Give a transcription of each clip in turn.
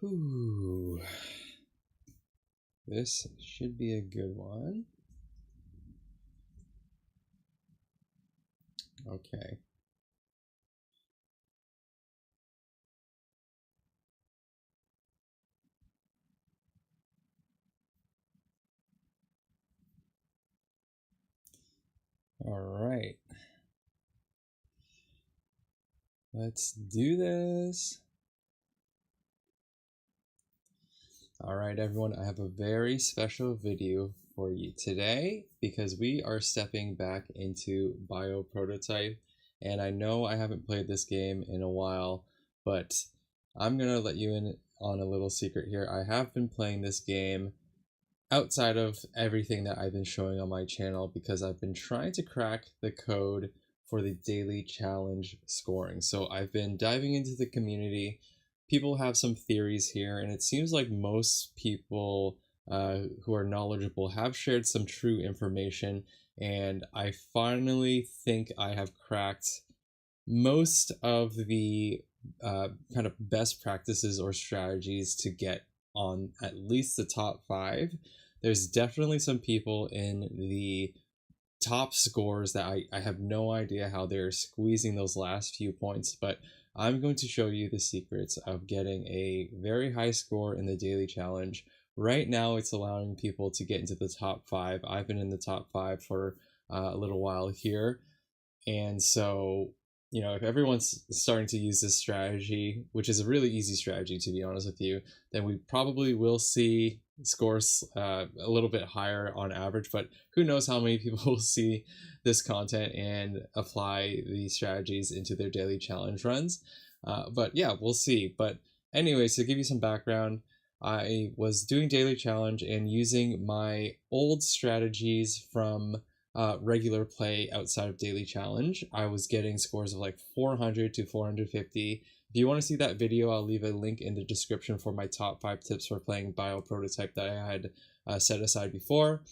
Ooh, this should be a good one. Okay. All right. Let's do this. All right, everyone, I have a very special video for you today because we are stepping back into Bio Prototype. And I know I haven't played this game in a while, but I'm going to let you in on a little secret here. I have been playing this game outside of everything that I've been showing on my channel because I've been trying to crack the code for the daily challenge scoring. So I've been diving into the community. People have some theories here, and it seems like most people who are knowledgeable have shared some true information, and I finally think I have cracked most of the kind of best practices or strategies to get on at least the top 5. There's definitely some people in the top scores that I have no idea how they're squeezing those last few points, but I'm going to show you the secrets of getting a very high score in the daily challenge. Right now, it's allowing people to get into the top 5. I've been in the top 5 for a little while here. And so, you know, if everyone's starting to use this strategy, which is a really easy strategy, to be honest with you, then we probably will see scores a little bit higher on average, but who knows how many people will see this content and apply these strategies into their daily challenge runs. But yeah, we'll see. But anyways, to give you some background, I was doing daily challenge and using my old strategies from regular play outside of daily challenge. I was getting scores of like 400 to 450. If you want to see that video, I'll leave a link in the description for my top 5 tips for playing Bio Prototype that I had set aside before.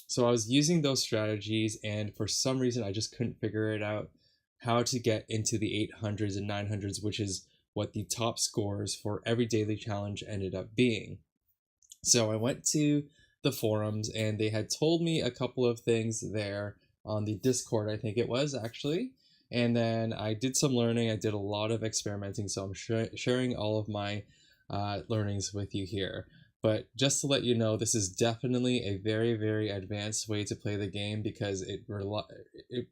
So I was using those strategies, and for some reason I just couldn't figure it out how to get into the 800s and 900s, which is what the top scores for every daily challenge ended up being. So I went to the forums, and they had told me a couple of things there on the Discord, I think it was actually. And then I did some learning. I did a lot of experimenting, so I'm sharing all of my learnings with you here. But just to let you know, this is definitely a very, very advanced way to play the game because it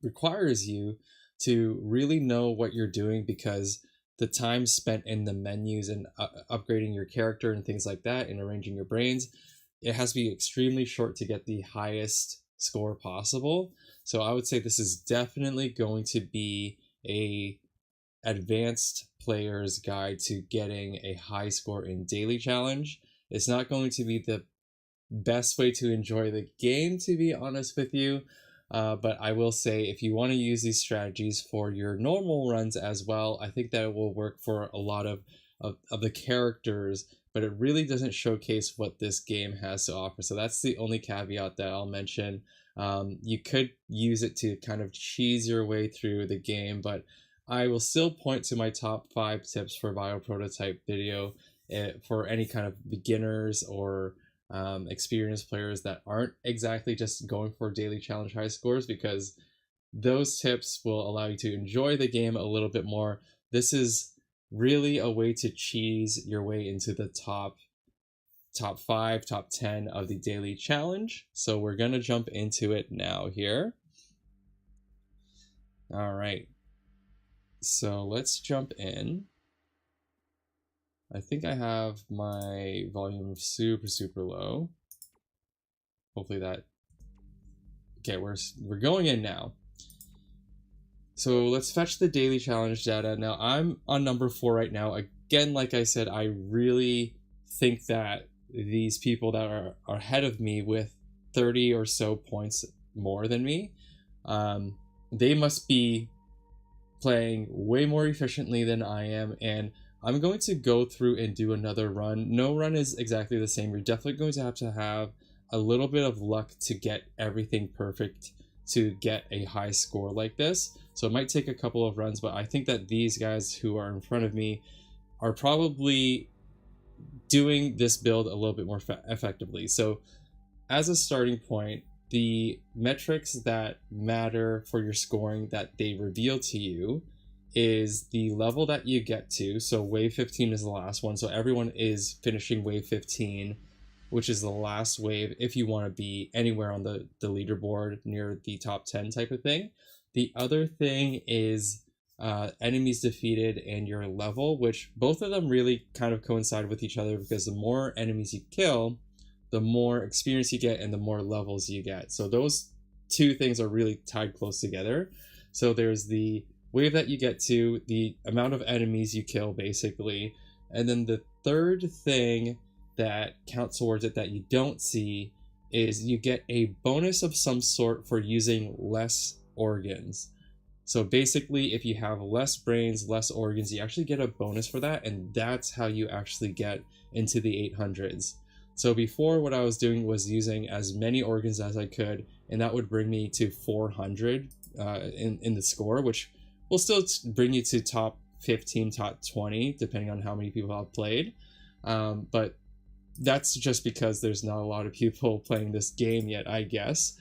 requires you to really know what you're doing, because the time spent in the menus and upgrading your character and things like that and arranging your brains, it has to be extremely short to get the highest score possible. So I would say this is definitely going to be a advanced player's guide to getting a high score in daily challenge. It's not going to be the best way to enjoy the game, to be honest with you. But I will say, if you want to use these strategies for your normal runs as well, I think that it will work for a lot of the characters, but it really doesn't showcase what this game has to offer. So that's the only caveat that I'll mention. You could use it to kind of cheese your way through the game, but I will still point to my top 5 tips for Bio Prototype video for any kind of beginners or experienced players that aren't exactly just going for daily challenge high scores, because those tips will allow you to enjoy the game a little bit more. This is really a way to cheese your way into the top 5, top 10 of the daily challenge. So we're gonna jump into it now here. All right, so let's jump in. I think I have my volume super low. Hopefully that... Okay, we're going in now. So let's fetch the daily challenge data. Now I'm on number 4 right now. Again, like I said, I really think that these people that are ahead of me with 30 or so points more than me, they must be playing way more efficiently than I am, and I'm going to go through and do another run. No run is exactly the same. You're definitely going to have a little bit of luck to get everything perfect to get a high score like this. So it might take a couple of runs, but I think that these guys who are in front of me are probably doing this build a little bit more effectively. So as a starting point, the metrics that matter for your scoring that they reveal to you is the level that you get to. So wave 15 is the last one. So everyone is finishing wave 15, which is the last wave if you want to be anywhere on the leaderboard near the top 10 type of thing. The other thing is enemies defeated and your level, which both of them really kind of coincide with each other, because the more enemies you kill, the more experience you get and the more levels you get. So those two things are really tied close together. So there's the wave that you get to, the amount of enemies you kill basically, and then the third thing that counts towards it that you don't see is you get a bonus of some sort for using less organs. So basically, if you have less brains, less organs, you actually get a bonus for that, and that's how you actually get into the 800s. So before, what I was doing was using as many organs as I could, and that would bring me to 400 in the score, which will still bring you to top 15, top 20, depending on how many people have played. But that's just because there's not a lot of people playing this game yet, I guess.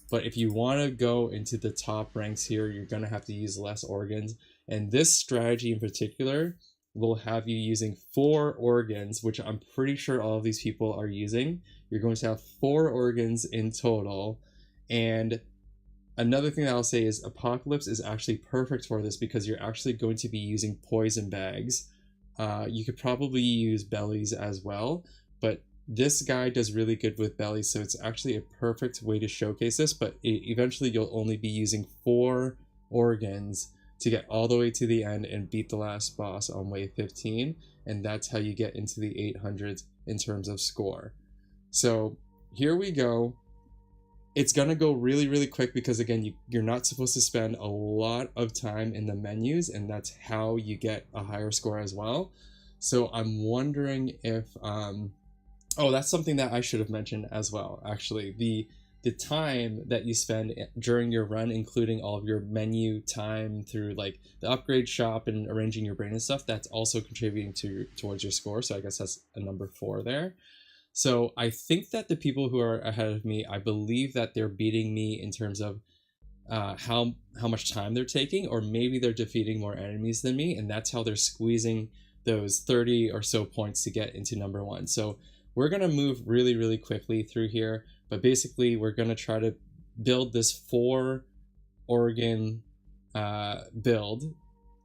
But if you want to go into the top ranks here, you're going to have to use less organs. And this strategy in particular will have you using 4 organs, which I'm pretty sure all of these people are using. You're going to have 4 organs in total. And another thing that I'll say is Apocalypse is actually perfect for this, because you're actually going to be using poison bags. You could probably use bellies as well, but this guy does really good with bellies, so it's actually a perfect way to showcase this. But eventually you'll only be using 4 organs to get all the way to the end and beat the last boss on wave 15, and that's how you get into the 800s in terms of score. So here we go. It's gonna go really, really quick, because again, you're not supposed to spend a lot of time in the menus, and that's how you get a higher score as well. So I'm wondering if oh, that's something that I should have mentioned as well, actually. The time that you spend during your run, including all of your menu time through like the upgrade shop and arranging your brain and stuff, that's also contributing towards your score. So I guess that's a number 4 there. So I think that the people who are ahead of me, I believe that they're beating me in terms of how much time they're taking, or maybe they're defeating more enemies than me, and that's how they're squeezing those 30 or so points to get into number 1. So we're going to move really, really quickly through here, but basically we're going to try to build this 4 organ build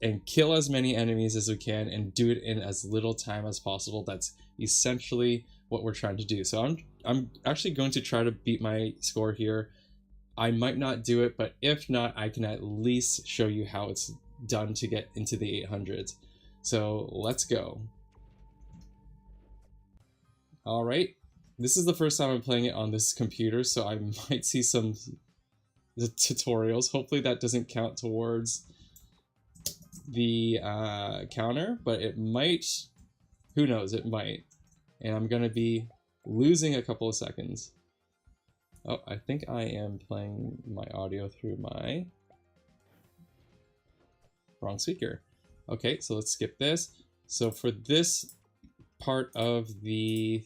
and kill as many enemies as we can and do it in as little time as possible. That's essentially what we're trying to do. So I'm actually going to try to beat my score here. I might not do it, but if not, I can at least show you how it's done to get into the 800s. So let's go. All right, this is the first time I'm playing it on this computer, so I might see some tutorials. Hopefully that doesn't count towards the counter, but it might. Who knows, it might. And I'm gonna be losing a couple of seconds. Oh, I think I am playing my audio through my wrong speaker. Okay, so let's skip this. So for this part of the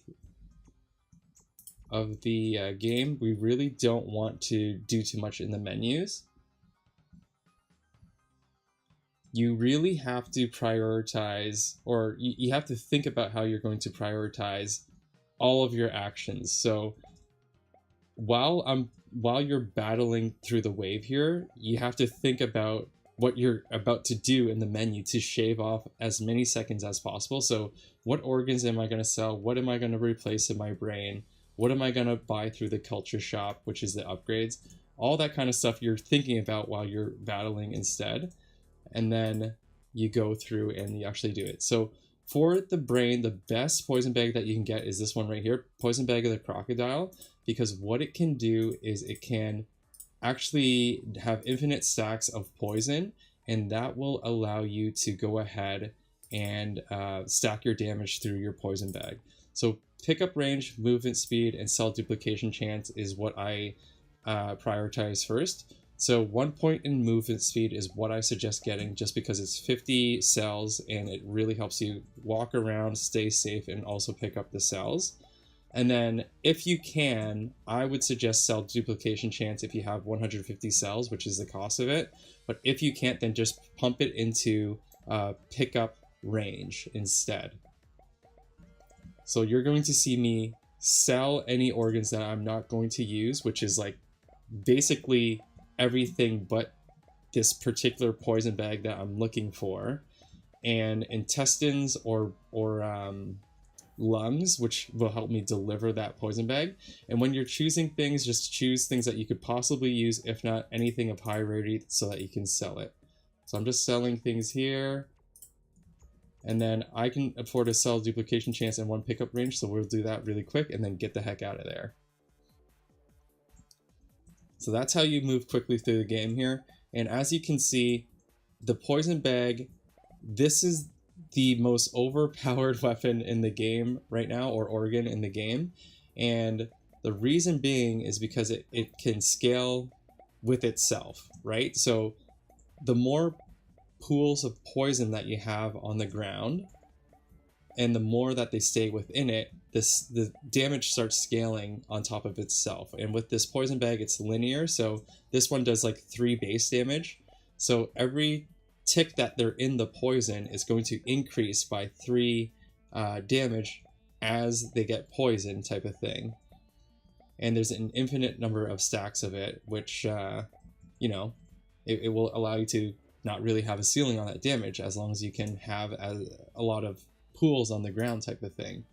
game, we really don't want to do too much in the menus. You really have to prioritize, or you have to think about how you're going to prioritize all of your actions. So while you're battling through the wave here, you have to think about what you're about to do in the menu to shave off as many seconds as possible. So what organs am I going to sell? What am I going to replace in my brain? What am I going to buy through the culture shop, which is the upgrades? All that kind of stuff you're thinking about while you're battling instead. And then you go through and you actually do it. So for the brain, the best poison bag that you can get is this one right here, Poison Bag of the Crocodile, because what it can do is it can actually have infinite stacks of poison, and that will allow you to go ahead and stack your damage through your poison bag. So pickup range, movement speed, and cell duplication chance is what I prioritize first. So 1 point in movement speed is what I suggest getting, just because it's 50 cells and it really helps you walk around, stay safe, and also pick up the cells. And then if you can, I would suggest cell duplication chance if you have 150 cells, which is the cost of it. But if you can't, then just pump it into pickup range instead. So you're going to see me sell any organs that I'm not going to use, which is like basically everything but this particular poison bag that I'm looking for, and intestines or lungs, which will help me deliver that poison bag. And when you're choosing things, just choose things that you could possibly use, if not anything of high rarity, so that you can sell it. So I'm just selling things here, and then I can afford a cell duplication chance and 1 pickup range, so we'll do that really quick and then get the heck out of there. So that's how you move quickly through the game here. And as you can see, the poison bag, this is the most overpowered weapon in the game right now, or organ in the game. And the reason being is because it can scale with itself, right? So the more pools of poison that you have on the ground, and the more that they stay within it, the damage starts scaling on top of itself. And with this poison bag, it's linear, so this one does like 3 base damage. So every tick that they're in the poison is going to increase by 3 damage as they get poisoned, type of thing. And there's an infinite number of stacks of it, which, you know, it will allow you to not really have a ceiling on that damage, as long as you can have a lot of pools on the ground, type of thing.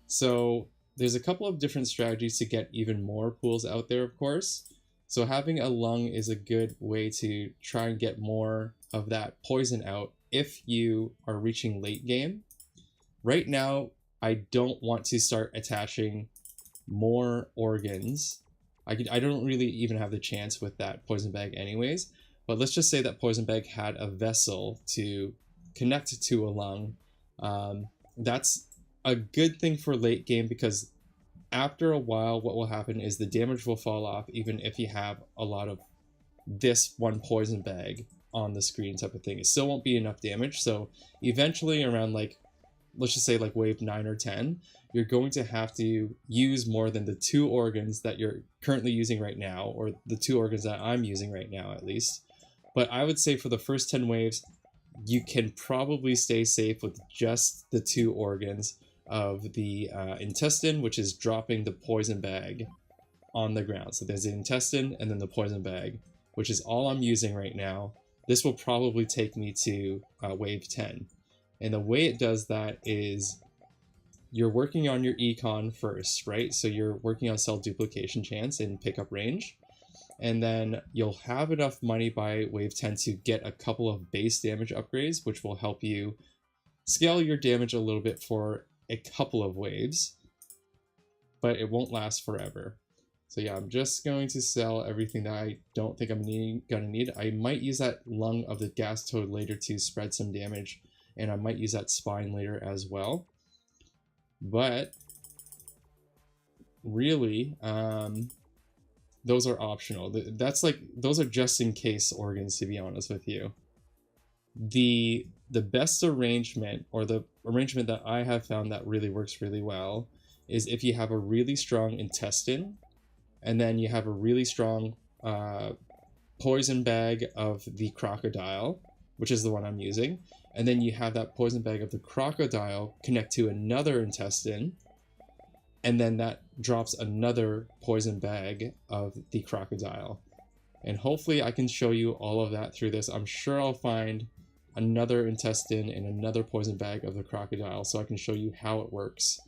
So there's a couple of different strategies to get even more pools out there, of course. So having a lung is a good way to try and get more of that poison out if you are reaching late game. Right now, I don't want to start attaching more organs. I don't really even have the chance with that poison bag anyways, but let's just say that poison bag had a vessel to connect to a lung. That's a good thing for late game, because after a while what will happen is the damage will fall off, even if you have a lot of this one poison bag on the screen, type of thing. It still won't be enough damage. So eventually around, like, let's just say like wave 9 or 10, you're going to have to use more than the 2 organs that you're currently using right now, or the 2 organs that I'm using right now at least. But I would say for the first 10 waves, you can probably stay safe with just the 2 organs of the intestine, which is dropping the poison bag on the ground. So there's the intestine and then the poison bag, which is all I'm using right now. This will probably take me to wave 10. And the way it does that is you're working on your econ first, right? So you're working on cell duplication chance and pickup range. And then you'll have enough money by wave 10 to get a couple of base damage upgrades, which will help you scale your damage a little bit for a couple of waves, but it won't last forever. So yeah, I'm just going to sell everything that I don't think I'm gonna need. I might use that lung of the gas toad later to spread some damage, and I might use that spine later as well. But really, those are optional. That's like, those are just in case organs, to be honest with you. The best arrangement, or the arrangement that I have found that really works really well, is if you have a really strong intestine, and then you have a really strong poison bag of the crocodile, which is the one I'm using, and then you have that poison bag of the crocodile connect to another intestine, and then that drops another poison bag of the crocodile. And hopefully I can show you all of that through this. I'm sure I'll find another intestine and another poison bag of the crocodile, so I can show you how it works.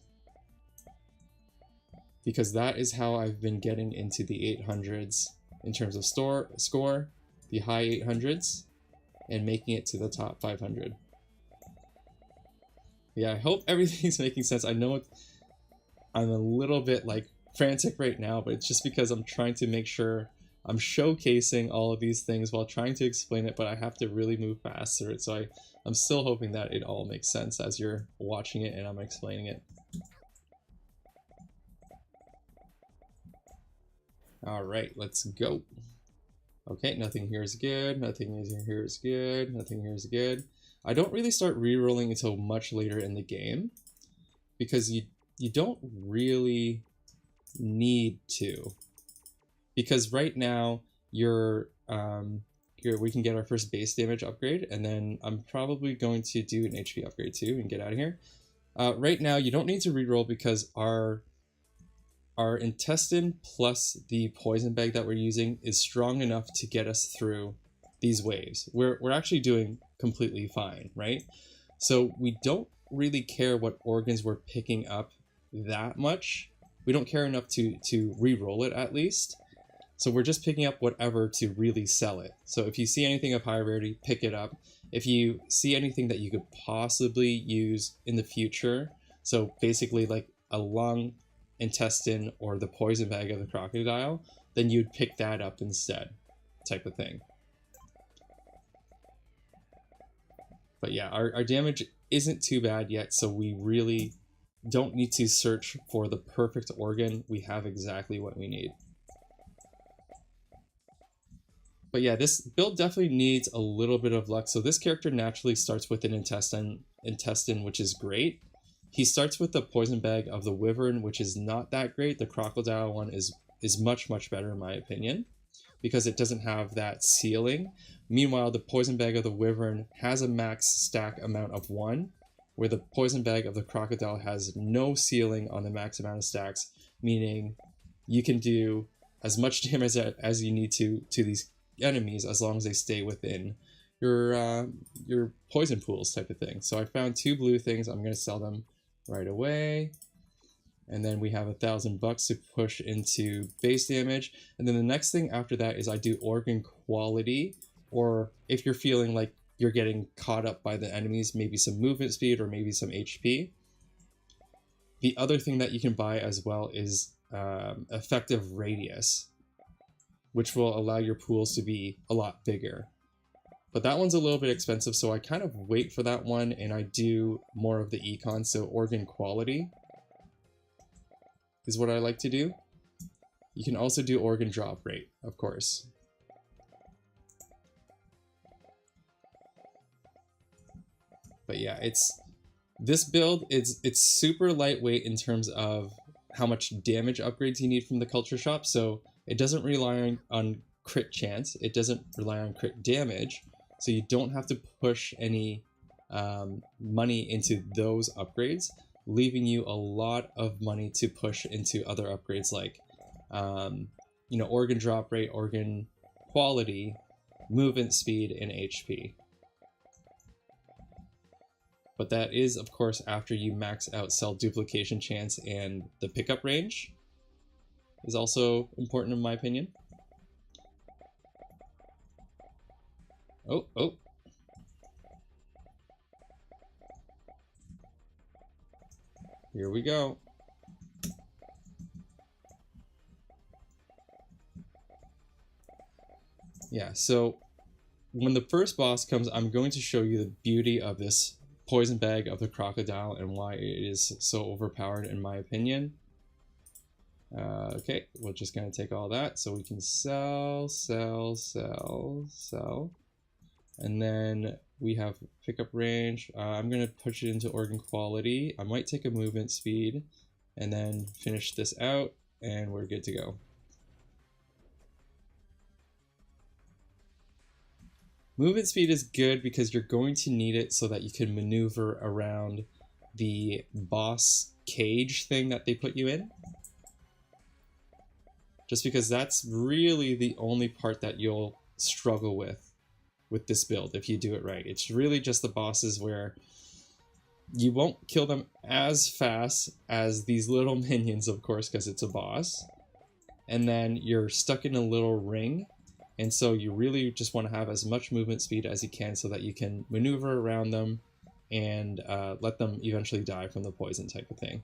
Because that is how I've been getting into the 800s in terms of score, the high 800s, and making it to the top 500. Yeah, I hope everything's making sense. I know I'm a little bit like frantic right now, but it's just because I'm trying to make sure I'm showcasing all of these things while trying to explain it, but I have to really move fast through it. So I'm still hoping that it all makes sense as you're watching it and I'm explaining it. All right, let's go. Okay, nothing here is good, nothing here is good, nothing here is good. I don't really start re-rolling until much later in the game, because you don't really need to. Because right now, you're, here we can get our first base damage upgrade, and then I'm probably going to do an HP upgrade too and get out of here. Right now, you don't need to reroll because our intestine plus the poison bag that we're using is strong enough to get us through these waves. We're actually doing completely fine, right? So we don't really care what organs we're picking up that much. We don't care enough to re-roll it at least. So we're just picking up whatever to really sell it. So if you see anything of high rarity, pick it up. If you see anything that you could possibly use in the future, so basically like a lung, intestine, or the poison bag of the crocodile, then you'd pick that up instead, type of thing. But yeah, our damage isn't too bad yet, so we really don't need to search for the perfect organ. We have exactly what we need. But yeah, this build definitely needs a little bit of luck. So this character naturally starts with an intestine, which is great. He starts with the poison bag of the wyvern, which is not that great. The crocodile one is much, much better in my opinion, because it doesn't have that ceiling. Meanwhile, the poison bag of the wyvern has a max stack amount of 1, where the poison bag of the crocodile has no ceiling on the max amount of stacks, meaning you can do as much damage as you need to these enemies as long as they stay within your poison pools type of thing. So I found 2 blue things. I'm going to sell them right away. And then we have $1,000 to push into base damage. And then the next thing after that is I do organ quality, or if you're feeling like you're getting caught up by the enemies, maybe some movement speed or maybe some HP. The other thing that you can buy as well is effective radius, which will allow your pools to be a lot bigger. But that one's a little bit expensive, so I kind of wait for that one and I do more of the econ, so organ quality is what I like to do. You can also do organ drop rate, of course. But yeah, this build, it's super lightweight in terms of how much damage upgrades you need from the culture shop, so it doesn't rely on crit chance, it doesn't rely on crit damage, so you don't have to push any money into those upgrades, leaving you a lot of money to push into other upgrades like you know, organ drop rate, organ quality, movement speed, and HP. But that is, of course, after you max out cell duplication chance, and the pickup range is also important in my opinion. Oh. Here we go. Yeah, so when the first boss comes, I'm going to show you the beauty of this poison bag of the crocodile and why it is so overpowered in my opinion. Okay, we're just going to take all that so we can sell. And then we have pickup range. I'm going to push it into organ quality. I might take a movement speed and then finish this out and we're good to go. Movement speed is good because you're going to need it so that you can maneuver around the boss cage thing that they put you in. Just because that's really the only part that you'll struggle with this build if you do it right. It's really just the bosses where you won't kill them as fast as these little minions, of course, because it's a boss. And then you're stuck in a little ring. And so you really just want to have as much movement speed as you can so that you can maneuver around them and let them eventually die from the poison type of thing.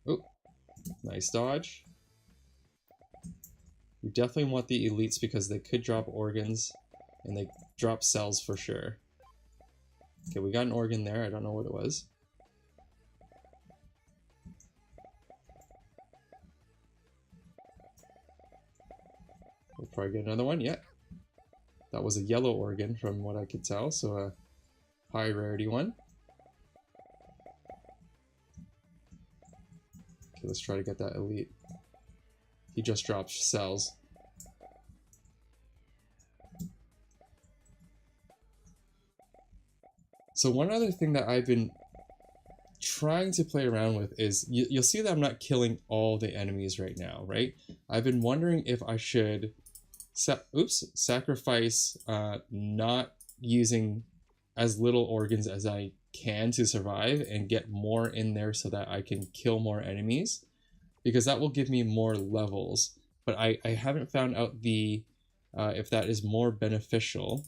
Oh, nice dodge. You definitely want the elites because they could drop organs and they drop cells for sure. Okay, we got an organ there. I don't know what it was. We'll probably get another one. Yeah. That was a yellow organ from what I could tell, so a high rarity one. Okay, let's try to get that elite. He just dropped cells. So one other thing that I've been trying to play around with is, you'll see that I'm not killing all the enemies right now, right? I've been wondering if I should sacrifice not using as little organs as I can to survive and get more in there so that I can kill more enemies, because that will give me more levels. But I haven't found out the if that is more beneficial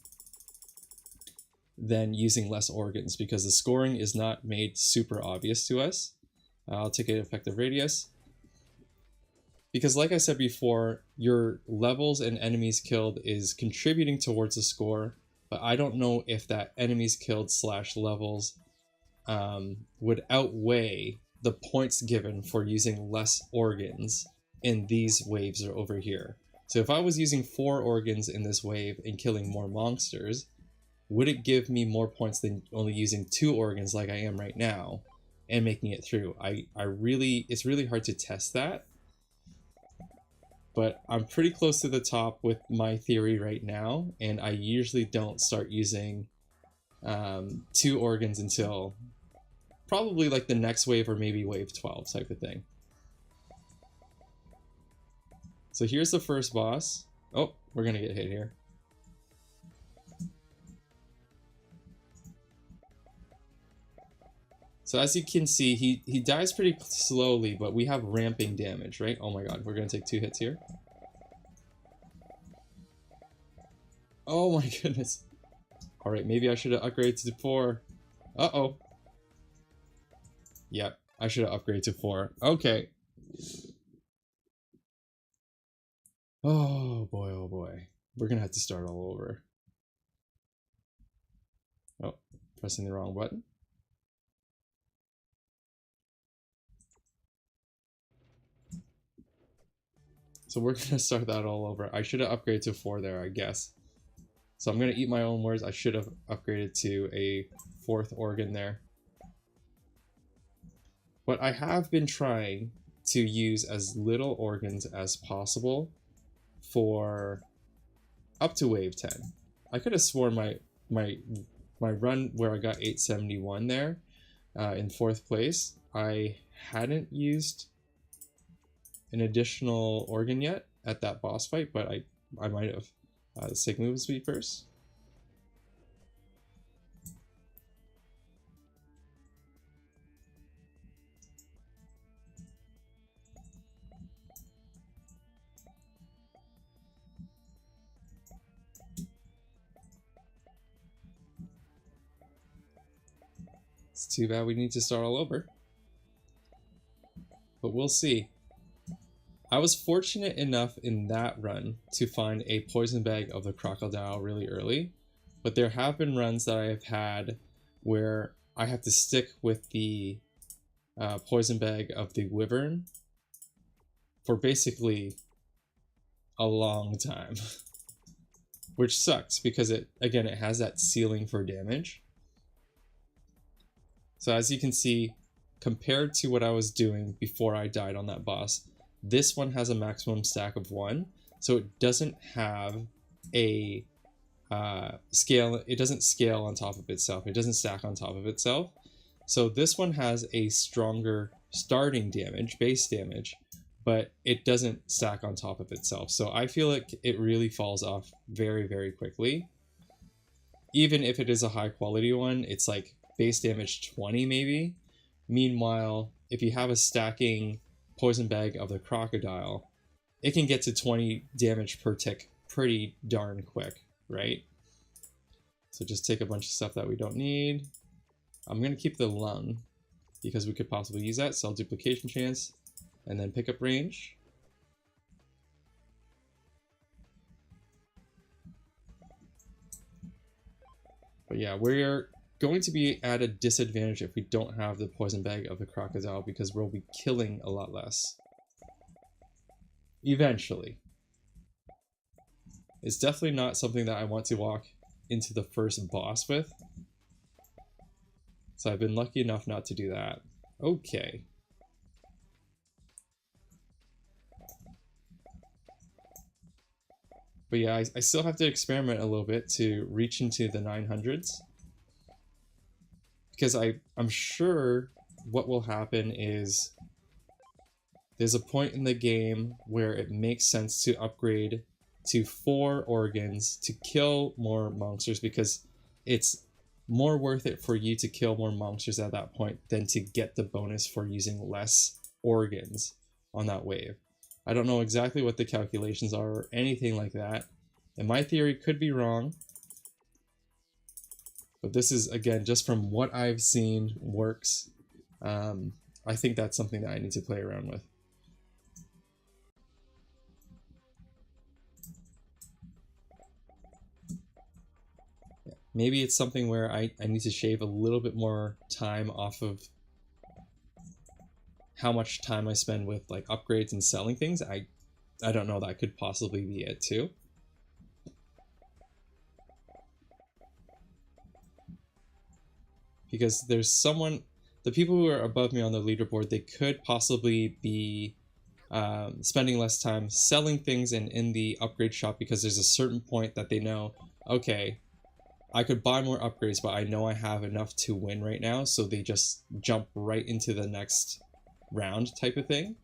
than using less organs, because the scoring is not made super obvious to us. I'll take an effective radius. Because like I said before, your levels and enemies killed is contributing towards the score, but I don't know if that enemies killed / levels would outweigh the points given for using less organs in these waves or over here. So if I was using 4 organs in this wave and killing more monsters, would it give me more points than only using 2 organs like I am right now and making it through? It's really hard to test that. But I'm pretty close to the top with my theory right now, and I usually don't start using 2 organs until probably like the next wave or maybe wave 12 type of thing. So here's the first boss. Oh, we're gonna get hit here. So as you can see, he dies pretty slowly, but we have ramping damage, right? Oh my god, we're gonna take 2 hits here. Oh my goodness. Alright, maybe I should have upgraded to 4. Uh-oh. Yep, I should have upgraded to 4. Okay. Oh boy, oh boy. We're gonna have to start all over. Oh, pressing the wrong button. So we're gonna start that all over. I should have upgraded to 4 there, I guess. So I'm gonna eat my own words. I should have upgraded to a 4th organ there. But I have been trying to use as little organs as possible for up to wave 10. I could have sworn my run where I got 871 there in 4th place, I hadn't used an additional organ yet at that boss fight, but I might have. Let's take movement speed first. It's too bad we need to start all over, but we'll see. I was fortunate enough in that run to find a poison bag of the crocodile really early, but there have been runs that I have had where I have to stick with the poison bag of the wyvern for basically a long time, which sucks because it has that ceiling for damage. So as you can see, compared to what I was doing before I died on that boss, this one has a maximum stack of 1, so it doesn't have a scale. It doesn't scale on top of itself. It doesn't stack on top of itself. So this one has a stronger starting damage, base damage, but it doesn't stack on top of itself. So I feel like it really falls off very, very quickly. Even if it is a high quality one, it's like base damage 20 maybe. Meanwhile, if you have a stacking poison bag of the crocodile, it can get to 20 damage per tick pretty darn quick, right? So just take a bunch of stuff that we don't need. I'm going to keep the lung because we could possibly use that. Cell duplication chance, and then pickup range. But yeah, we're going to be at a disadvantage if we don't have the poison bag of the crocodile because we'll be killing a lot less. Eventually. It's definitely not something that I want to walk into the first boss with. So I've been lucky enough not to do that. Okay. But yeah, I still have to experiment a little bit to reach into the 900s. Because I'm sure what will happen is there's a point in the game where it makes sense to upgrade to 4 organs to kill more monsters, because it's more worth it for you to kill more monsters at that point than to get the bonus for using less organs on that wave. I don't know exactly what the calculations are or anything like that, and my theory could be wrong, but this is, again, just from what I've seen works. I think that's something that I need to play around with. Maybe it's something where I need to shave a little bit more time off of how much time I spend with like upgrades and selling things. I don't know, that could possibly be it too. Because there's someone, the people who are above me on the leaderboard, they could possibly be spending less time selling things in the upgrade shop, because there's a certain point that they know, okay, I could buy more upgrades, but I know I have enough to win right now, so they just jump right into the next round type of thing.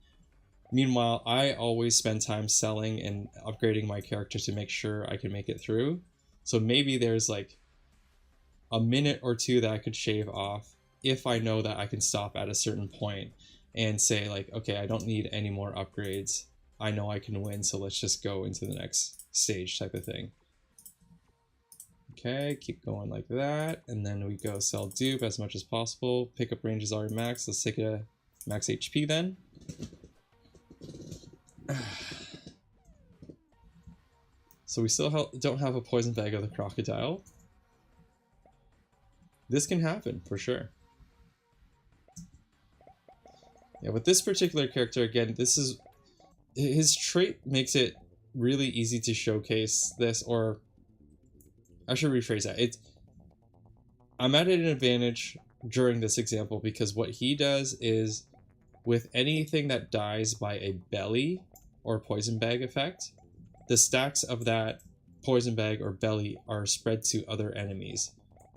Meanwhile, I always spend time selling and upgrading my character to make sure I can make it through. So maybe there's like a minute or two that I could shave off if I know that I can stop at a certain point and say like, okay, I don't need any more upgrades. I know I can win, so let's just go into the next stage type of thing. Okay, keep going like that, and then we go sell dupe as much as possible. Pickup range is already max. Let's take a max HP then. So we still don't have a poison bag of the crocodile. This can happen for sure. Yeah, with this particular character, again, this is his trait makes it really easy to showcase this, or I should rephrase that. I'm at an advantage during this example because what he does is, with anything that dies by a belly or poison bag effect, the stacks of that poison bag or belly are spread to other enemies.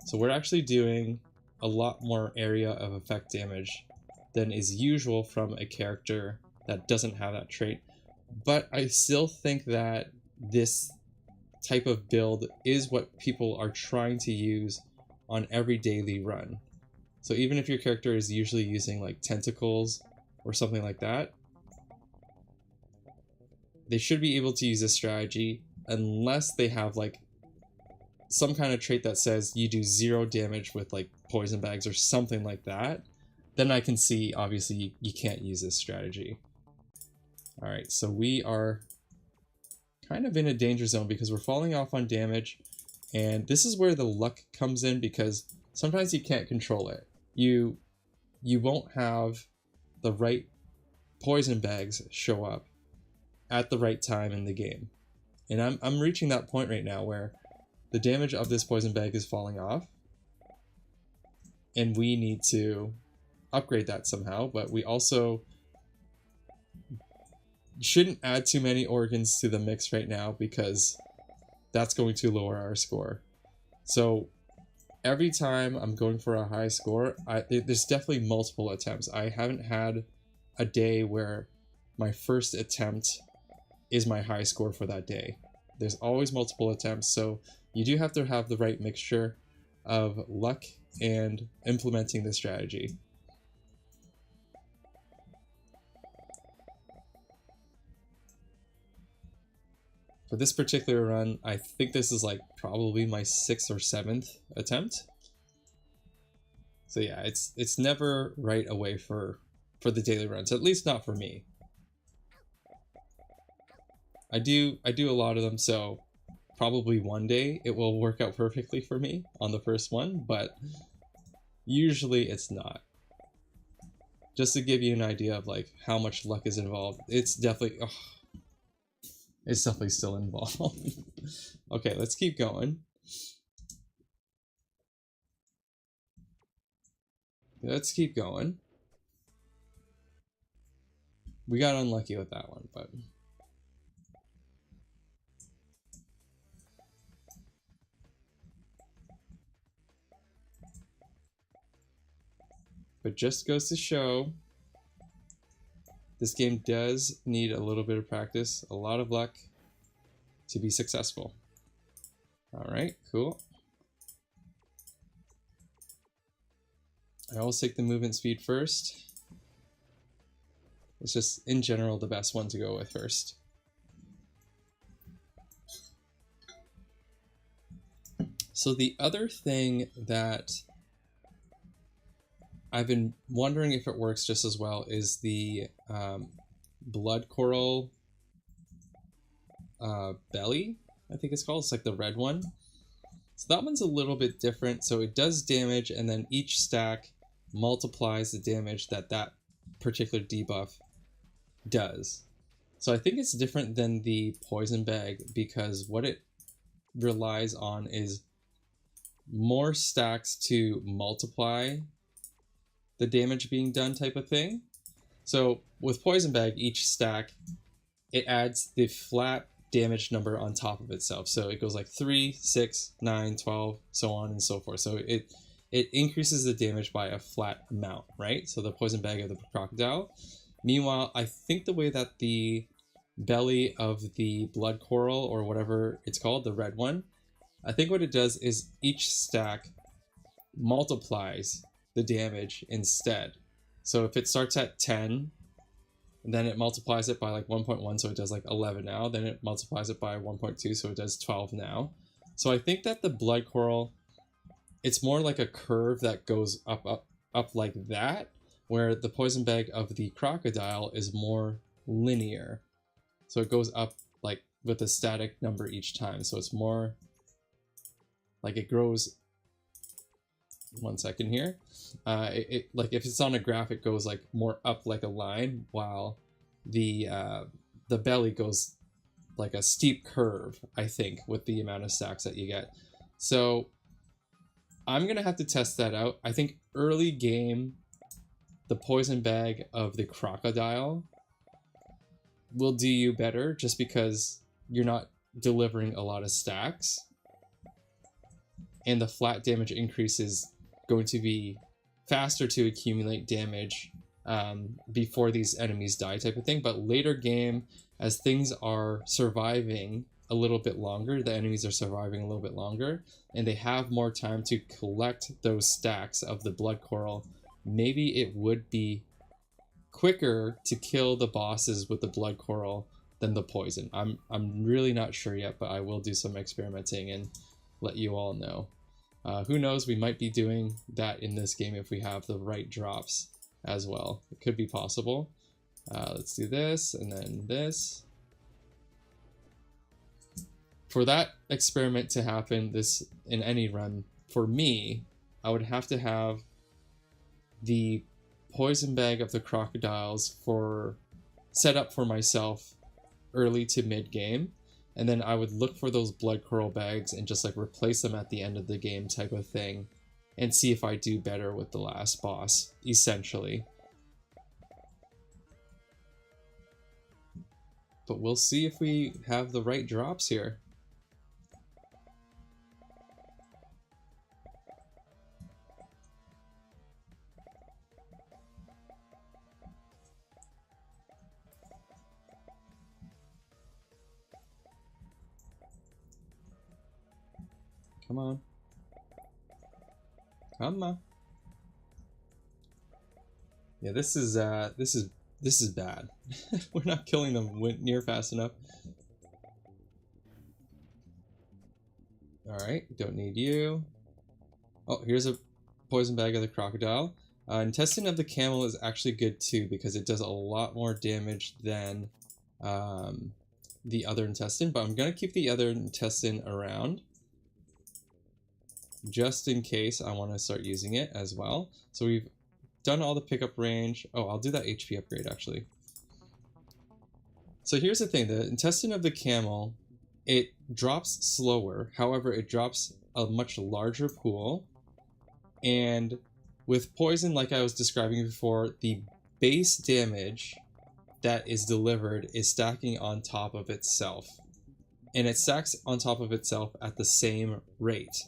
So we're actually doing a lot more area of effect damage than is usual from a character that doesn't have that trait. But I still think that this type of build is what people are trying to use on every daily run. So even if your character is usually using like tentacles or something like that, they should be able to use this strategy unless they have like some kind of trait that says you do 0 damage with like poison bags or something like that. Then I can see, obviously, you can't use this strategy. Alright, so we are kind of in a danger zone because we're falling off on damage, and this is where the luck comes in, because sometimes you can't control it. You won't have the right poison bags show up at the right time in the game. And I'm reaching that point right now where the damage of this poison bag is falling off, and we need to upgrade that somehow, but we also shouldn't add too many organs to the mix right now because that's going to lower our score. So every time I'm going for a high score, there's definitely multiple attempts. I haven't had a day where my first attempt is my high score for that day. There's always multiple attempts, so you do have to have the right mixture of luck and implementing the strategy. For this particular run, I think this is like probably my 6th or 7th attempt. So yeah, it's never right away for the daily runs, at least not for me. I do a lot of them, so probably one day it will work out perfectly for me on the first one, but usually it's not. Just to give you an idea of like how much luck is involved, it's definitely It's definitely still involved. Okay, let's keep going. Let's keep going. We got unlucky with that one, but just goes to show this game does need a little bit of practice, a lot of luck to be successful. All right, cool. I always take the movement speed first. It's just, in general, the best one to go with first. So the other thing that I've been wondering if it works just as well is the blood coral belly, I think it's called. It's like the red one. So that one's a little bit different. So it does damage, and then each stack multiplies the damage that that particular debuff does. So I think it's different than the poison bag because what it relies on is more stacks to multiply the damage being done type of thing. So with poison bag, each stack, it adds the flat damage number on top of itself. So it goes like 3, 6, 9, 12, so on and so forth. So it increases the damage by a flat amount, right? So the poison bag of the crocodile. Meanwhile, I think the way that the belly of the blood coral, or whatever it's called, the red one, I think what it does is each stack multiplies the damage instead. So if it starts at 10, then it multiplies it by like 1.1, so it does like 11 now. Then it multiplies it by 1.2, so it does 12 now. So I think that the blood coral, it's more like a curve that goes up like that, where the poison bag of the crocodile is more linear. So it goes up like with a static number each time. So it's more like it grows. One second here. It like if it's on a graph, it goes like more up like a line, while the belly goes like a steep curve, I think, with the amount of stacks that you get. So I'm gonna have to test that out. I think early game, the poison bag of the crocodile will do you better just because you're not delivering a lot of stacks, and the flat damage increase is going to be faster to accumulate damage before these enemies die type of thing. But later game, as things are surviving a little bit longer, the enemies are surviving a little bit longer, and they have more time to collect those stacks of the blood coral, maybe it would be quicker to kill the bosses with the blood coral than the poison. I'm really not sure yet, but I will do some experimenting and let you all know. Who knows, we might be doing that in this game if we have the right drops as well. It could be possible. Let's do this and then this. For that experiment to happen this in any run, for me, I would have to have the poison bag of the crocodiles set up for myself early to mid game. And then I would look for those blood coral bags and just like replace them at the end of the game type of thing, and see if I do better with the last boss, essentially. But we'll see if we have the right drops here. Come on. Come on. Yeah, this is bad. We're not killing them near fast enough. Alright, don't need you. Oh, here's a poison bag of the crocodile. Intestine of the camel is actually good too, because it does a lot more damage than the other intestine, but I'm gonna keep the other intestine around just in case I want to start using it as well. So we've done all the pickup range. Oh, I'll do that HP upgrade actually. So here's the thing, the intestine of the camel, it drops slower, however it drops a much larger pool, and with poison, like I was describing before, the base damage that is delivered is stacking on top of itself, and it stacks on top of itself at the same rate.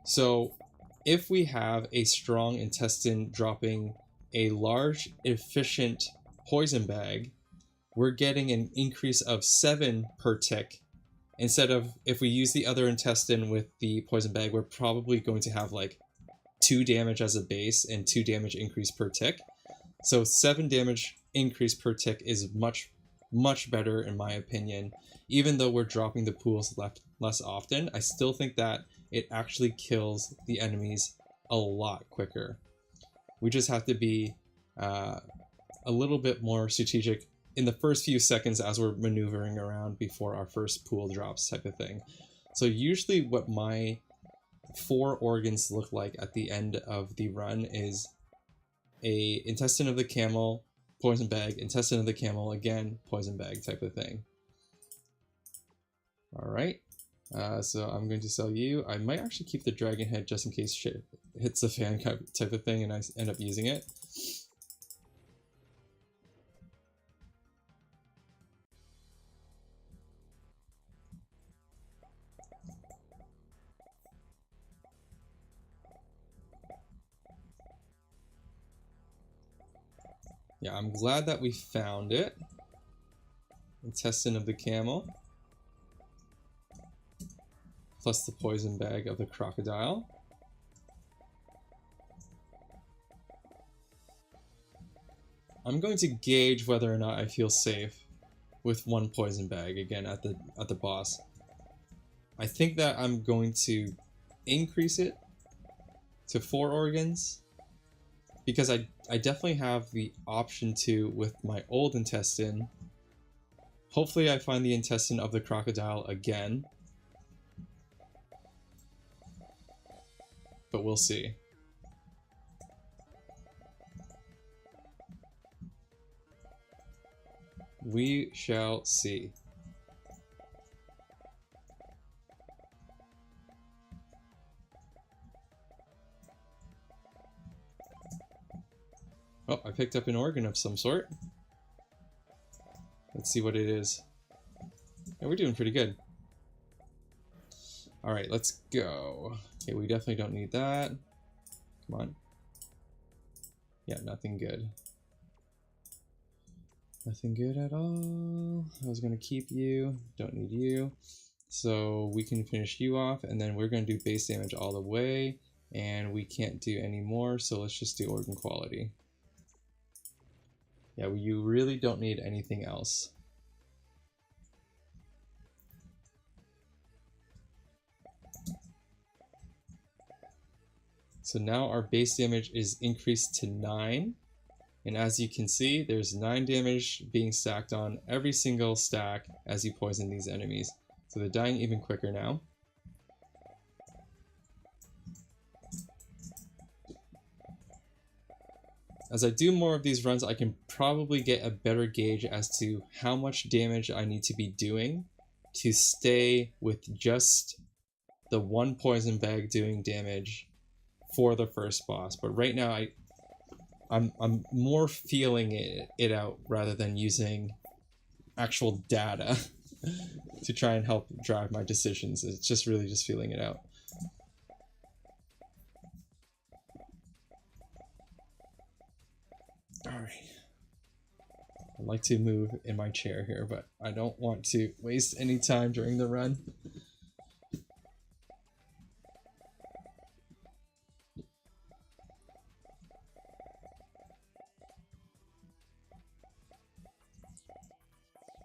So if we have a strong intestine dropping a large efficient poison bag, we're getting an increase of 7 per tick, instead of, if we use the other intestine with the poison bag, we're probably going to have like 2 damage as a base and 2 damage increase per tick. So 7 damage increase per tick is much better in my opinion. Even though we're dropping the pools less often, I still think that it actually kills the enemies a lot quicker. We just have to be a little bit more strategic in the first few seconds as we're maneuvering around before our first pool drops, type of thing. So usually what my 4 organs look like at the end of the run is a intestine of the camel, poison bag, intestine of the camel, again, poison bag type of thing. Alright, so I'm going to sell you. I might actually keep the dragon head just in case shit hits the fan type of thing and I end up using it. Yeah, I'm glad that we found it. Intestine of the camel. Plus the poison bag of the crocodile. I'm going to gauge whether or not I feel safe with 1 poison bag again at the boss. I think that I'm going to increase it to 4 organs, because I definitely have the option to with my old intestine. Hopefully I find the intestine of the crocodile again, but we'll see. We shall see. Oh, I picked up an organ of some sort. Let's see what it is. Yeah, we're doing pretty good. Alright, let's go. Okay, we definitely don't need that. Come on. Yeah, nothing good. Nothing good at all. I was going to keep you. Don't need you. So we can finish you off, and then we're going to do base damage all the way. And we can't do any more, so let's just do organ quality. Yeah, you really don't need anything else. So now our base damage is increased to 9. And as you can see, there's 9 damage being stacked on every single stack as you poison these enemies. So they're dying even quicker now. As I do more of these runs, I can probably get a better gauge as to how much damage I need to be doing to stay with just the 1 poison bag doing damage for the first boss. But right now I'm more feeling it out rather than using actual data to try and help drive my decisions. It's just really just feeling it out. Alright. I'd like to move in my chair here, but I don't want to waste any time during the run.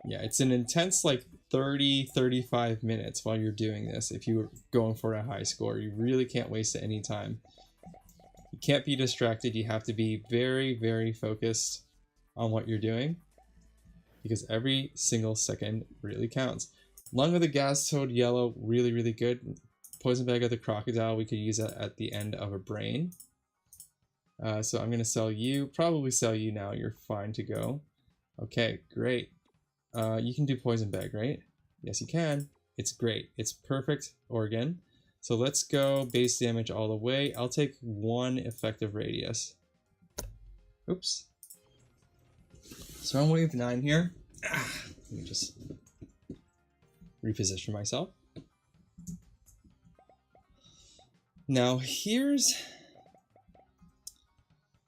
Yeah, it's an intense like 30-35 minutes while you're doing this. If you're going for a high score, you really can't waste any time. You can't be distracted. You have to be very, very focused on what you're doing, because every single second really counts. Lung of the gas toad yellow, really, really good. Poison bag of the crocodile, we could use that at the end of a brain. So I'm going to sell you, probably sell you now. You're fine to go. Okay, great. You can do poison bag, right? Yes, you can. It's great. It's perfect organ. So let's go base damage all the way. I'll take 1 effective radius. Oops. So on wave 9 here. Let me just reposition myself. Now here's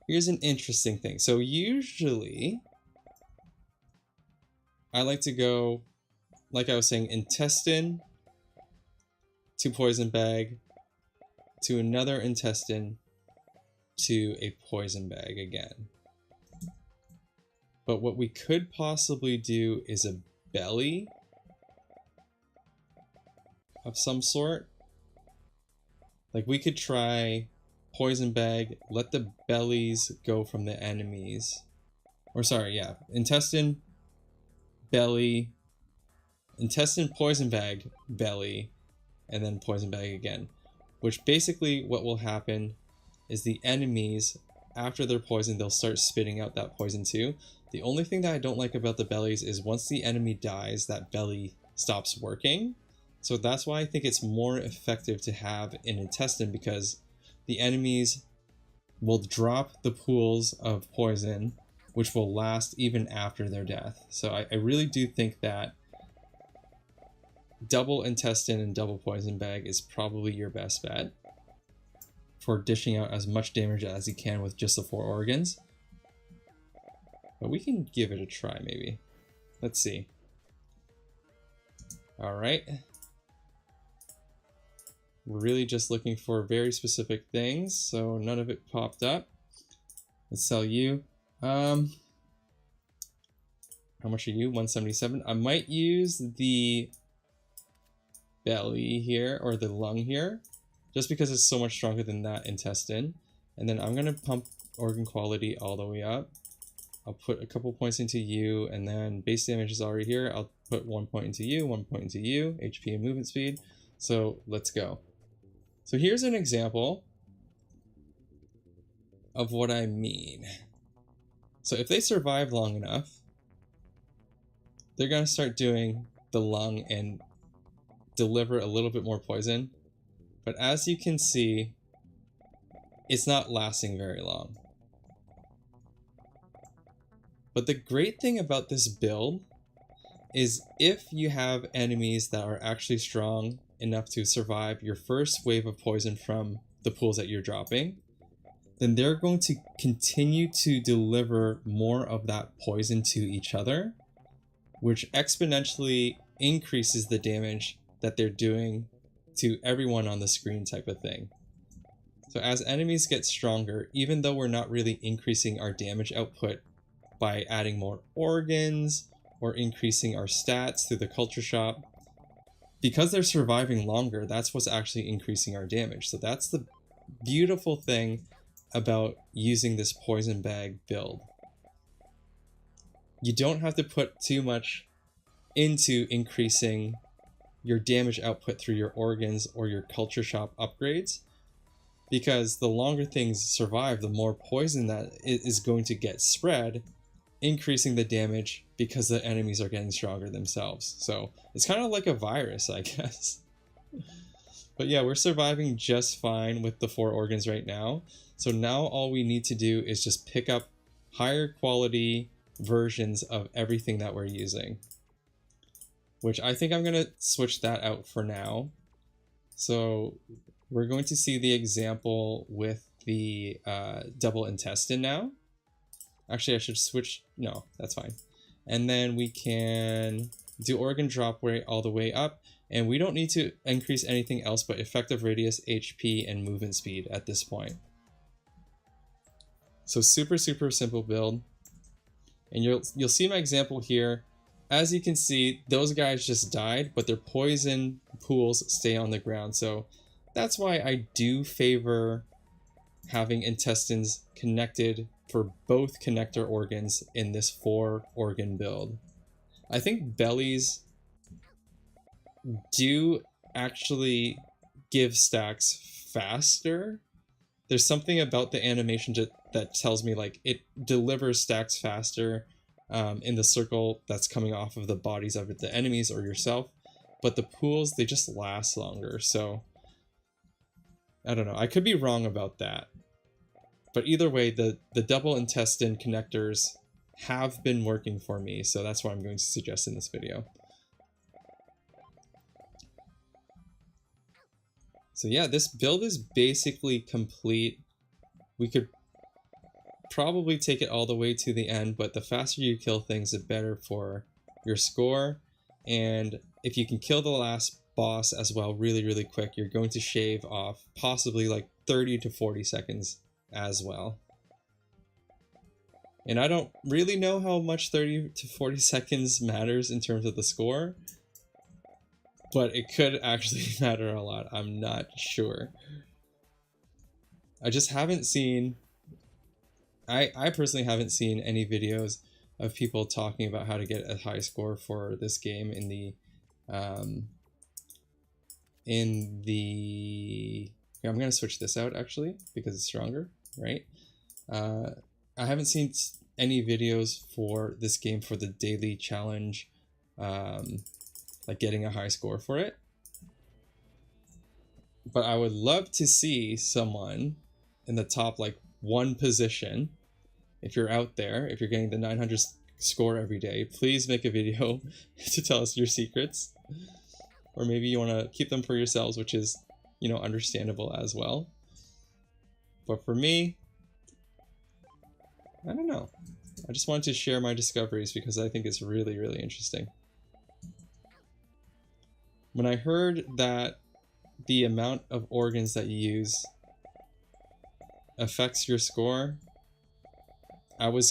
an interesting thing. So usually I like to go, like I was saying, intestine to poison bag to another intestine to a poison bag again. But what we could possibly do is a belly of some sort. Like we could try poison bag, let the bellies go from the enemies. Or sorry, yeah, intestine, belly, intestine, poison bag, belly, and then poison bag again. Which basically what will happen is the enemies, after they're poisoned, they'll start spitting out that poison too. The only thing that I don't like about the bellies is once the enemy dies, that belly stops working. So that's why I think it's more effective to have an intestine, because the enemies will drop the pools of poison, which will last even after their death. So I really do think that double intestine and double poison bag is probably your best bet for dishing out as much damage as you can with just the 4 organs. But we can give it a try, maybe. Let's see. Alright. We're really just looking for very specific things, so none of it popped up. Let's sell you. How much are you? 177. I might use the belly here, or the lung here, just because it's so much stronger than that intestine. And then I'm going to pump organ quality all the way up. I'll put a couple points into you, and then base damage is already here. I'll put 1 point into you, 1 point into you, HP and movement speed. So let's go. So here's an example of what I mean. So if they survive long enough, they're going to start doing the lung and deliver a little bit more poison. But as you can see, it's not lasting very long. But the great thing about this build is if you have enemies that are actually strong enough to survive your first wave of poison from the pools that you're dropping, then they're going to continue to deliver more of that poison to each other, which exponentially increases the damage that they're doing to everyone on the screen, type of thing. So as enemies get stronger, even though we're not really increasing our damage output by adding more organs or increasing our stats through the culture shop, because they're surviving longer, that's what's actually increasing our damage. So that's the beautiful thing about using this poison bag build. You don't have to put too much into increasing your damage output through your organs or your culture shop upgrades, because the longer things survive, the more poison that is going to get spread, increasing the damage because the enemies are getting stronger themselves. So it's kind of like a virus, I guess. But yeah, we're surviving just fine with the 4 organs right now. So now all we need to do is just pick up higher quality versions of everything that we're using, which I think I'm going to switch that out for now. So we're going to see the example with the double intestine now. Actually, I should switch. No, that's fine. And then we can do organ drop rate all the way up. And we don't need to increase anything else but effective radius, HP, and movement speed at this point. So super simple build. And you'll see my example here. As you can see, those guys just died, but their poison pools stay on the ground. So that's why I do favor having intestines connected for both connector organs in this 4 organ build. I think bellies do actually give stacks faster. There's something about the animation that tells me like it delivers stacks faster in the circle that's coming off of the bodies of the enemies or yourself, but the pools, they just last longer. So I don't know, I could be wrong about that, but either way, the double intestine connectors have been working for me, so that's what I'm going to suggest in this video. So yeah, this build is basically complete. We could probably take it all the way to the end, but the faster you kill things, the better for your score. And if you can kill the last boss as well really quick, you're going to shave off possibly like 30 to 40 seconds as well. And I don't really know how much 30 to 40 seconds matters in terms of the score, but it could actually matter a lot. I'm not sure. I just haven't seen... I personally haven't seen any videos of people talking about how to get a high score for this game in the... Okay, I'm going to switch this out actually, because it's stronger, right? I haven't seen any videos for this game for the daily challenge, like getting a high score for it. But I would love to see someone in the top like 1 position. If you're out there, if you're getting the 900 score every day, please make a video to tell us your secrets. Or maybe you want to keep them for yourselves, which is, you know, understandable as well. But for me, I don't know. I just wanted to share my discoveries because I think it's really interesting. When I heard that the amount of organs that you use affects your score, I was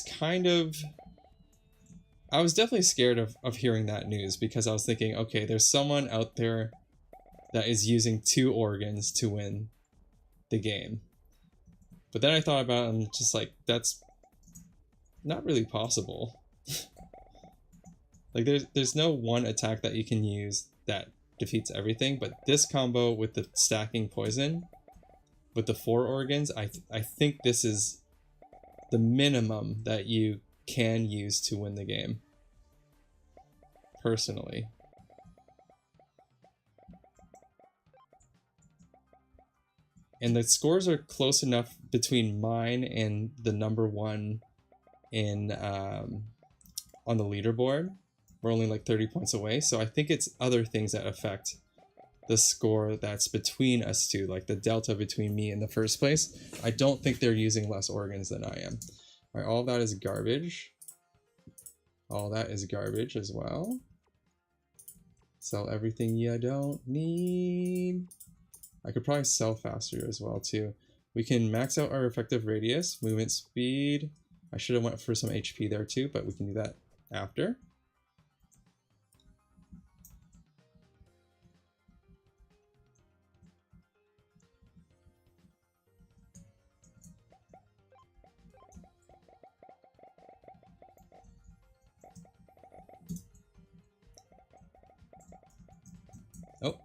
definitely scared of hearing that news, because I was thinking, okay, there's someone out there that is using 2 organs to win the game. But then I thought about it and just like, that's not really possible. Like there's no one attack that you can use that defeats everything, but this combo with the stacking poison with the 4 organs, I think this is the minimum that you can use to win the game, personally. And the scores are close enough between mine and the #1 in on the leaderboard. We're only like 30 points away, so I think it's other things that affect the score that's between us two, like the delta between me and the first place. I don't think they're using less organs than I am. All right, all that is garbage. All that is garbage as well. Sell everything you don't need. I could probably sell faster as well too. We can max out our effective radius, movement speed. I should have went for some HP there too, but we can do that after. Oh.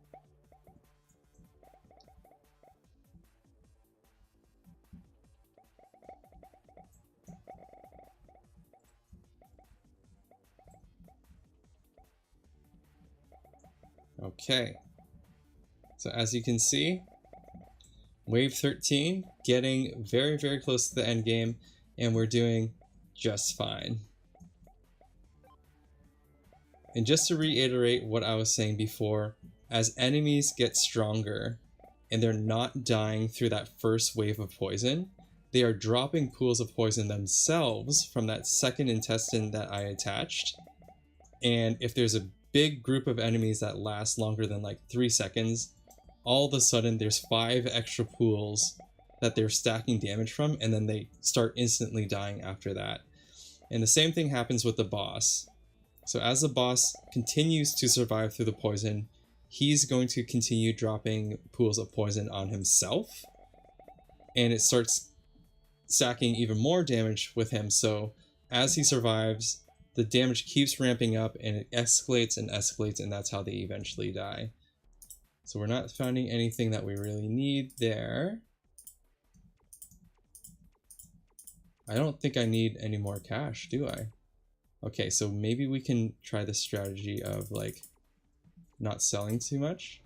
Okay. So as you can see, wave 13 getting very close to the end game, and we're doing just fine. And just to reiterate what I was saying before, as enemies get stronger and they're not dying through that first wave of poison, they are dropping pools of poison themselves from that second intestine that I attached. And if there's a big group of enemies that last longer than like 3 seconds, all of a sudden there's 5 extra pools that they're stacking damage from, and then they start instantly dying after that. And the same thing happens with the boss. So as the boss continues to survive through the poison, he's going to continue dropping pools of poison on himself, and it starts stacking even more damage with him. So as he survives, the damage keeps ramping up and it escalates and escalates, and that's how they eventually die. So we're not finding anything that we really need there. I don't think I need any more cash, do I? Okay, so maybe we can try the strategy of like not selling too much.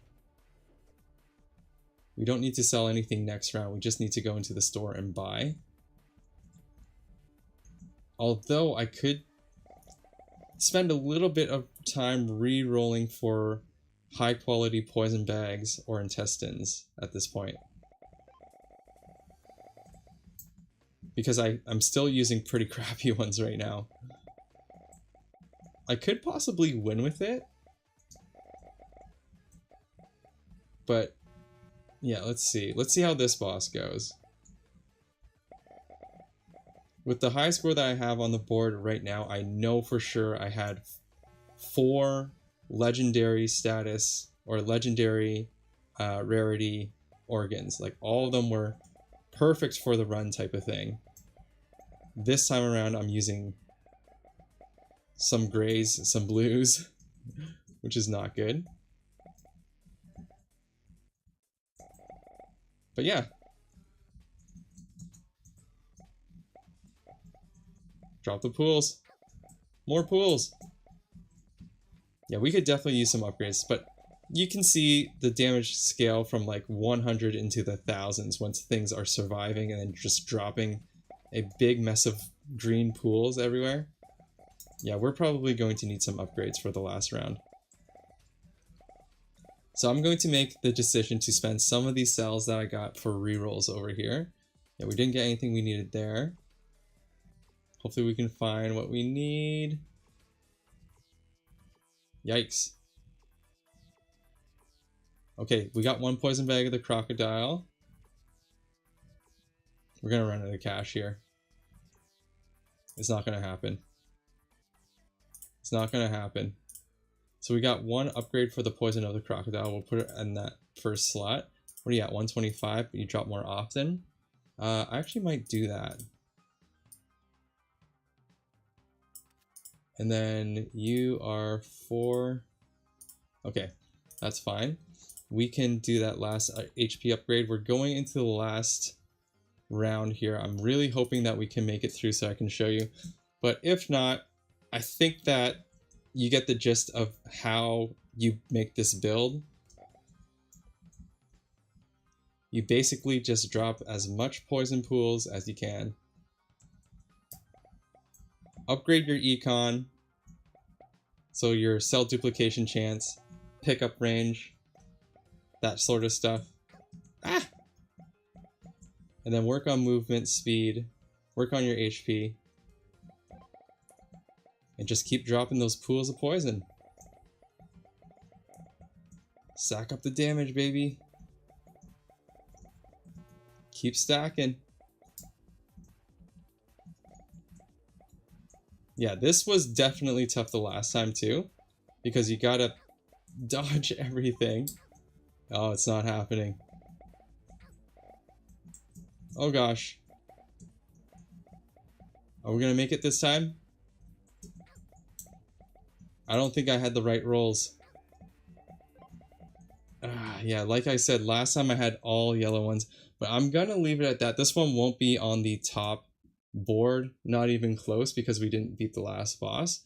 We don't need to sell anything next round. We just need to go into the store and buy. Although I could spend a little bit of time re-rolling for high quality poison bags or intestines at this point. Because I'm still using pretty crappy ones right now. I could possibly win with it. But yeah, let's see. Let's see how this boss goes. With the high score that I have on the board right now, I know for sure I had 4 legendary status or legendary rarity organs. Like all of them were perfect for the run type of thing. This time around I'm using some grays, some blues, which is not good. But yeah. Drop the pools. More pools. Yeah, we could definitely use some upgrades, but you can see the damage scale from like 100 into the thousands once things are surviving and then just dropping a big mess of green pools everywhere. Yeah, we're probably going to need some upgrades for the last round. So I'm going to make the decision to spend some of these cells that I got for rerolls over here. Yeah, we didn't get anything we needed there. Hopefully we can find what we need. Yikes. Okay, we got 1 poison bag of the crocodile. We're gonna run out of cash here. It's not gonna happen. It's not gonna happen. So we got 1 upgrade for the poison of the crocodile. We'll put it in that first slot. What are you at? 125, but you drop more often. I actually might do that. And then you are 4. Okay, that's fine. We can do that last HP upgrade. We're going into the last round here. I'm really hoping that we can make it through so I can show you. But if not, I think that you get the gist of how you make this build. You basically just drop as much poison pools as you can. Upgrade your econ, so your cell duplication chance, pickup range, that sort of stuff. Ah! And then work on movement speed, work on your HP, and just keep dropping those pools of poison. Stack up the damage, baby. Keep stacking. Yeah, this was definitely tough the last time too, because you gotta dodge everything. Oh, it's not happening. Oh gosh. Are we gonna make it this time? I don't think I had the right rolls. Yeah, like I said, last time I had all yellow ones, but I'm gonna leave it at that. This one won't be on the top board, not even close, because we didn't beat the last boss.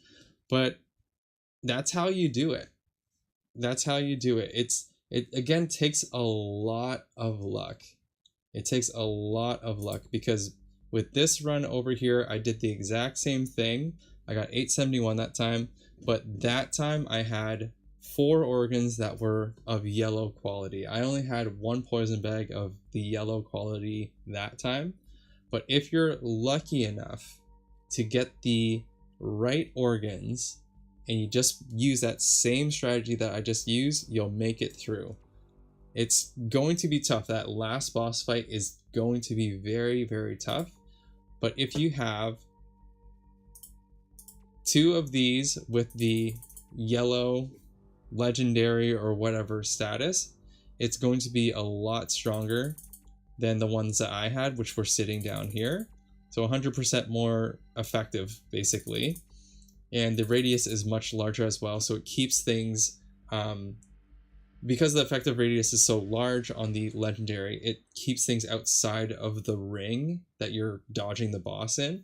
But that's how you do it. That's how you do it. It again takes a lot of luck. It takes a lot of luck, because with this run over here, I did the exact same thing. I got 871 that time, but that time I had 4 organs that were of yellow quality. I only had 1 poison bag of the yellow quality that time. But if you're lucky enough to get the right organs and you just use that same strategy that I just used, you'll make it through. It's going to be tough. That last boss fight is going to be very, very tough. But if you have 2 of these with the yellow legendary or whatever status, it's going to be a lot stronger than the ones that I had, which were sitting down here. So 100% more effective, basically. And the radius is much larger as well, so it keeps things, because the effective radius is so large on the legendary, it keeps things outside of the ring that you're dodging the boss in.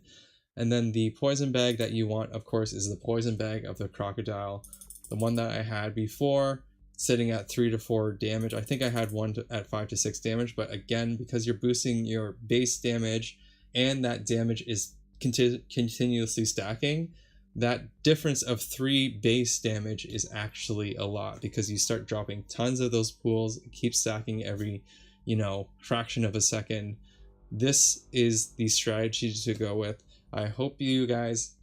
And then the poison bag that you want, of course, is the poison bag of the crocodile. The one that I had before, sitting at 3 to 4 damage. I think I had one at 5 to 6 damage, but again, because you're boosting your base damage and that damage is continuously stacking, that difference of 3 base damage is actually a lot, because you start dropping tons of those pools, keep stacking every, fraction of a second. This is the strategy to go with. I hope you guys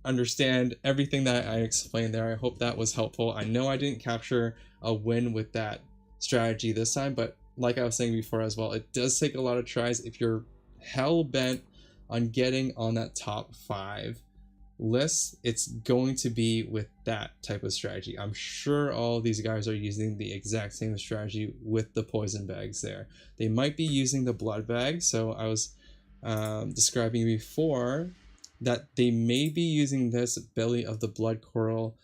understand everything that I explained there. I hope that was helpful. I know I didn't capture a win with that strategy this time, but like I was saying before as well, it does take a lot of tries. If you're hell bent on getting on that top 5 list, it's going to be with that type of strategy. I'm sure all these guys are using the exact same strategy with the poison bags there. They might be using the blood bag, so I was describing before that they may be using this Belly of the Blood Coral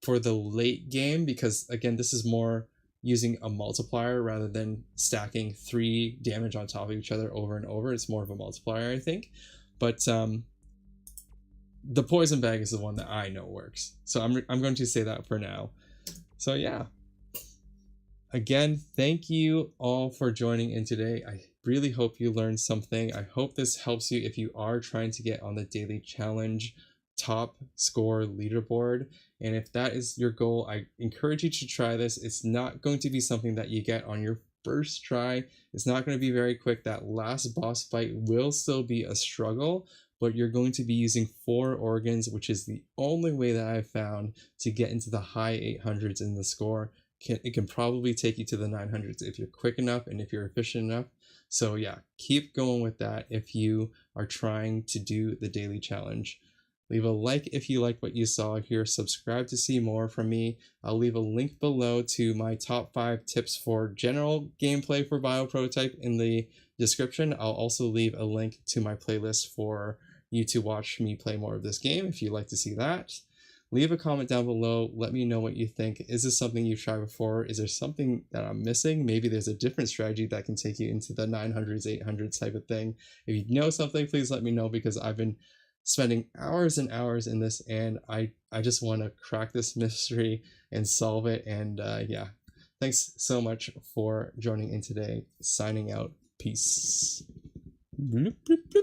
for the late game, because again, this is more using a multiplier rather than stacking 3 damage on top of each other over and over. It's more of a multiplier, I think. But the poison bag is the one that I know works, so I'm going to say that for now. So yeah, again, thank you all for joining in today. I really hope you learned something. I hope this helps you if you are trying to get on the daily challenge top score leaderboard. And if that is your goal, I encourage you to try this. It's not going to be something that you get on your first try. It's not going to be very quick. That last boss fight will still be a struggle, but you're going to be using 4 organs, which is the only way that I've found to get into the high 800s in the score. It can probably take you to the 900s if you're quick enough and if you're efficient enough. So yeah, keep going with that if you are trying to do the daily challenge. Leave a like if you like what you saw here. Subscribe to see more from me. I'll leave a link below to my top 5 tips for general gameplay for Bioprototype in the description. I'll also leave a link to my playlist for you to watch me play more of this game if you'd like to see that. Leave a comment down below. Let me know what you think. Is this something you've tried before? Is there something that I'm missing? Maybe there's a different strategy that can take you into the 900s, 800s type of thing. If you know something, please let me know, because I've been spending hours and hours in this, and I just want to crack this mystery and solve it. And yeah, thanks so much for joining in today. Signing out. Peace. Bloop, bloop, bloop.